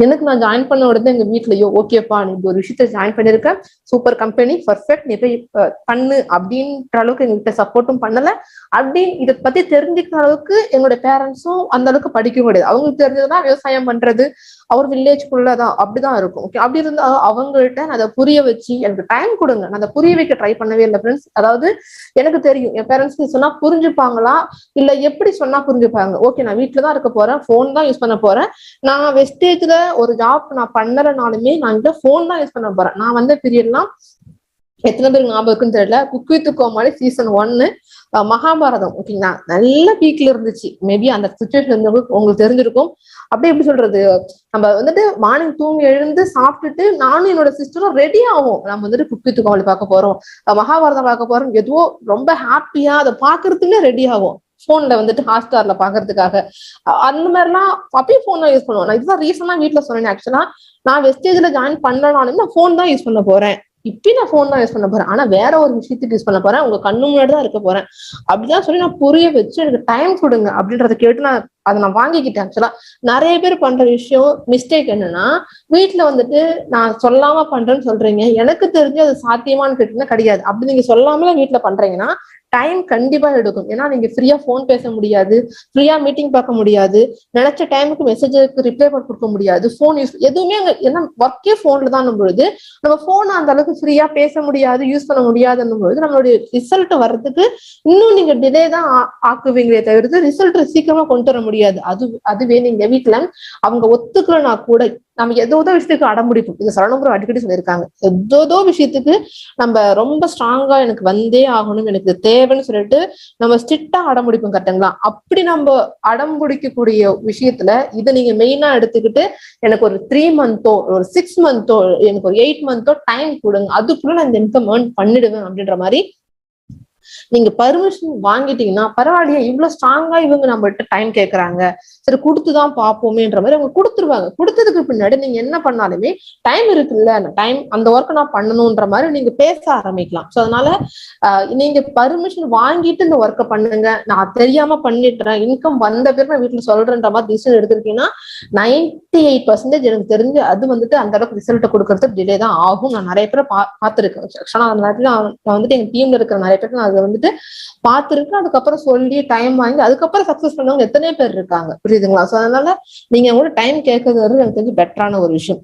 எனக்கு நான் ஜாயின் பண்ண உடனே எங்க வீட்லயோ ஓகேப்பா நீ ஒரு விஷயத்த ஜாயின் பண்ணிருக்க, சூப்பர் கம்பெனி, பர்ஃபெக்ட், நீ போய் பண்ணு அப்படின்ற அளவுக்கு எங்ககிட்ட சப்போர்ட்டும் பண்ணல. அப்படின்னு இதை பத்தி தெரிஞ்சுக்கிற அளவுக்கு எங்களோட பேரண்ட்ஸும் அந்த அளவுக்கு படிக்க முடியாது. அவங்களுக்கு தெரிஞ்சதுன்னா விவசாயம் பண்றது, அவர் வில்லேஜ்குள்ளதான் அப்படிதான் இருக்கும். ஓகே, அப்படி இருந்தா அவங்கள்ட்ட நான் அதை புரிய வச்சு, எனக்கு டைம் கொடுங்க, நான் அதை புரிய வைக்க ட்ரை பண்ணவே இல்லை ஃப்ரெண்ட்ஸ். அதாவது எனக்கு தெரியும் என் பேரண்ட்ஸ்க்கு சொன்னா புரிஞ்சுப்பாங்களா இல்ல எப்படி சொன்னா புரிஞ்சுப்பாங்க. ஓகே, நான் வீட்டுலதான் இருக்க போறேன், போன் தான் யூஸ் பண்ண போறேன், நான் வெஸ்டேஜ்ல ஒரு ஜாப் நான் பண்ணலனாலுமே நான் இந்த போன் தான் யூஸ் பண்ண போறேன். நான் வந்த பீரியட்லாம் எத்தனை பேருக்கு ஞாபகம் இருக்குன்னு தெரியல, cook with Comali season 1 Mahabharatham ஓகேங்களா, நல்ல பீக்ல இருந்துச்சு. மேபி அந்த சுச்சுவேஷன் இருந்தவங்களுக்கு உங்களுக்கு தெரிஞ்சிருக்கும். அப்படியே எப்படி சொல்றது, நம்ம வந்துட்டு மார்னிங் தூங்கி எழுந்து சாப்பிட்டுட்டு நானும் என்னோட சிஸ்டரும் ரெடி ஆகும், நம்ம வந்துட்டு குக் வித் கோமாளி பார்க்க போறோம், மகாபாரதம் பார்க்க போறோம், எதுவோ ரொம்ப ஹாப்பியா அதை பாக்குறதுக்குன்னே ரெடி ஆகும். போன்ல வந்துட்டு ஹாட்ஸ்டார்ல பாக்குறதுக்காக அந்த மாதிரிலாம் அப்பயும் போன் தான் யூஸ் பண்ணுவோம். நான் இதுதான் ரீசனா வீட்டுல சொன்னேன். ஆக்சுவலா நான் வெஸ்டேஜ்ல ஜாயின் பண்ணனாலும் நான் போன் தான் யூஸ் பண்ண போறேன், இப்பயும் நான் போன் தான் யூஸ் பண்ண போறேன், ஆனா வேற ஒரு விஷயத்துக்கு யூஸ் பண்ண போறேன், உங்க கண்ணு முன்னாடி தான் இருக்க போறேன் அப்படிதான் சொல்லி நான் புரிய வச்சு எனக்கு டைம் கொடுங்க அப்படின்றத கேட்டு நான் வாங்கிக்கிட்டேன். ஆக்சுவலா நிறைய பேர் பண்ற விஷயம் மிஸ்டேக் என்னன்னா, வீட்டுல வந்துட்டு நான் சொல்லாம பண்றேன்னு சொல்றீங்க, எனக்கு தெரிஞ்சு அது சாத்தியமானு கேட்டீங்கன்னா கிடையாது. அப்படி நீங்க சொல்லாமல வீட்டுல பண்றீங்கன்னா டைம் கண்டிப்பா எடுக்கும். ஏன்னா நீங்க ஃப்ரீயா போன் பேச முடியாது, ஃப்ரீயா மீட்டிங் பார்க்க முடியாது, நினைச்ச டைமுக்கு மெசேஜுக்கு ரிப்ளை கொடுக்க முடியாது, போன் யூஸ் எதுவுமே ஏன்னா ஒர்க்கே போன்ல தான் பொழுது நம்ம போனை அந்த அளவுக்கு ஃப்ரீயா பேச முடியாது, யூஸ் பண்ண முடியாதுன்னும் பொழுது நம்மளுடைய ரிசல்ட் வர்றதுக்கு இன்னும் நீங்க டிலே தான் ஆக்குவீங்களே தவிர்த்து ரிசல்ட் சீக்கிரமா கொண்டு வர முடியாது. அதுவே நீங்க வீட்டுல அவங்க ஒத்துக்கலனா கூட நம்ம ஏதோ விஷயத்துக்கு அடம்பிடிப்போம். இது சரவணபுரம் அடிக்கடி சொல்லியிருக்காங்க, ஏதோ விஷயத்துக்கு நம்ம ரொம்ப ஸ்ட்ராங்கா எனக்கு வந்தே ஆகணும், எனக்கு தேவைன்னு சொல்லிட்டு நம்ம ஸ்ட்ரிக்டா அடம்பிடிப்போம். கரெக்டுங்களா? அப்படி நம்ம அடம்பிடிக்கக்கூடிய விஷயத்துல இதை நீங்க மெயினா எடுத்துக்கிட்டு எனக்கு ஒரு 3 மந்த்தோ ஒரு 6 மந்த்தோ எனக்கு ஒரு 8 மந்த்தோ டைம் கொடுங்க, அதுக்குள்ள நான் இந்த இன்கம் ஏர்ன் பண்ணிடுவேன் அப்படின்ற மாதிரி நீங்க பர்மிஷன் வாங்கிட்டீங்கன்னா பரவாயில்லையா, இவ்வளவு ஸ்ட்ராங்கா இவங்க நம்மகிட்ட டைம் கேட்கறாங்க, சரி கொடுத்துதான் பார்ப்போமேன்ற மாதிரி அவங்க கொடுத்துருவாங்க. கொடுத்ததுக்கு பின்னாடி நீங்க என்ன பண்ணாலுமே டைம் இருக்குல்ல, டைம் அந்த ஒர்க் நான் பண்ணணும்ன்ற மாதிரி நீங்க பேச ஆரம்பிக்கலாம். ஸோ அதனால நீங்க பர்மிஷன் வாங்கிட்டு இந்த ஒர்க்கை பண்ணுங்க, நான் தெரியாம பண்ணிட்டுறேன், இன்கம் வந்த பேர் நான் வீட்டுல சொல்றேன்ற மாதிரி டிசிஷன் எடுத்திருக்கீங்கன்னா 98% எனக்கு தெரிஞ்சு அது வந்துட்டு அந்த அளவுக்கு ரிசல்ட் கொடுக்கறதுக்கு டிலே தான் ஆகும். நான் நிறைய பேரை பார்த்திருக்கேன். ஆக்சுவலா அந்த நேரத்துல நான் வந்துட்டு எங்க டீம்ல இருக்கிற நிறைய பேருக்கு நான் அதை வந்துட்டு பார்த்திருக்கேன். அதுக்கப்புறம் சொல்லி டைம் வாங்கி அதுக்கப்புறம் சக்சஸ் பண்ணவங்க எத்தனையோ பேர் இருக்காங்க, புரியுதுங்களா? ஸோ அதனால நீங்க உங்களோட டைம் கேட்கறது எனக்கு தெரிஞ்சு பெட்டரான ஒரு விஷயம்.